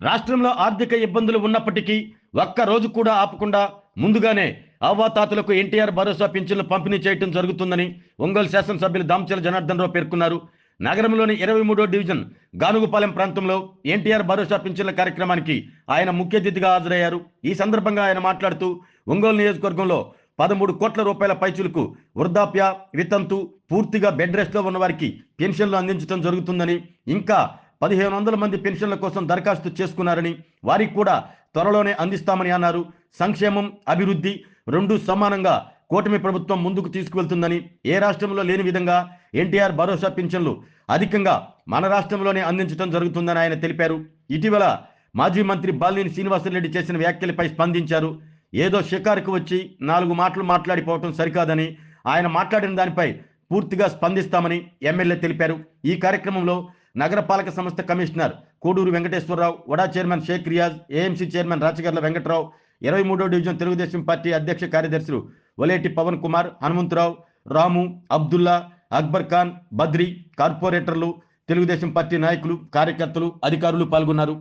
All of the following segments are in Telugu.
రాష్ట్రంలో ఆర్థిక ఇబ్బందులు ఉన్నప్పటికీ ఒక్క రోజు కూడా ఆపకుండా ముందుగానే అవ్వాతాతలకు ఎన్టీఆర్ భరోసా పింఛన్లు పంపిణీ చేయడం జరుగుతుందని ఒంగోలు శాసనసభ్యులు దామచల జనార్దన్ రావు పేర్కొన్నారు. నగరంలోని 23వ డివిజన్ గానుగుపాలెం ప్రాంతంలో ఎన్టీఆర్ భరోసా పింఛన్ల కార్యక్రమానికి ఆయన ముఖ్య అతిథిగా హాజరయ్యారు. ఈ సందర్భంగా ఆయన మాట్లాడుతూ ఒంగోలు నియోజకవర్గంలో 13 కోట్ల రూపాయల పైచులకు వృద్ధాప్య, వితంతు, పూర్తిగా బెడ్ రెస్ట్ లో ఉన్న వారికి పెన్షన్లు అందించడం జరుగుతుందని, ఇంకా 1500 మంది పెన్షన్ల కోసం దరఖాస్తు చేసుకున్నారని, వారికి కూడా త్వరలోనే అందిస్తామని అన్నారు. సంక్షేమం, అభివృద్ధి రెండు సమానంగా కూటమి ప్రభుత్వం ముందుకు తీసుకువెళ్తుందని, ఏ రాష్ట్రంలో లేని విధంగా ఎన్టీఆర్ భరోసా పింఛన్లు అధికంగా మన రాష్ట్రంలోనే అందించడం జరుగుతుందని ఆయన తెలిపారు. ఇటీవల మాజీ మంత్రి బాలినేని శ్రీనివాసరెడ్డి చేసిన వ్యాఖ్యలపై స్పందించారు. ఏదో షికారుకు వచ్చి 4 మాటలు మాట్లాడిపోవటం సరికాదని, ఆయన మాట్లాడిన దానిపై పూర్తిగా స్పందిస్తామని ఎమ్మెల్యే తెలిపారు. ఈ కార్యక్రమంలో నగరపాలక సంస్థ కమిషనర్ కోడూరు వెంకటేశ్వరరావు, వడా chairman Sheikh Riyaz, AMC chairman Rachagarla Venkatrao, 23వ డివిజన్ తెలుగుదేశం పార్టీ అధ్యక్ష కార్యదర్శులు వలేటి పవన్ కుమార్, హనుమంతరావు, రాము, అబ్దుల్లా, అక్బర్ ఖాన్, బద్రి, కార్పొరేటర్లు, తెలుగుదేశం పార్టీ నాయకులు, కార్యకర్తలు, అధికారులు పాల్గొన్నారు.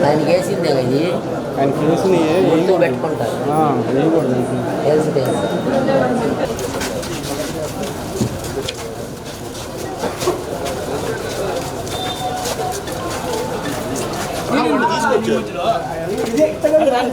ఆయనకి వేసిందే ఇది, ఆయనకి వేసినవి పెట్టుకుంటారు. తెలుసు తెలుసు. తీసుకొచ్చారు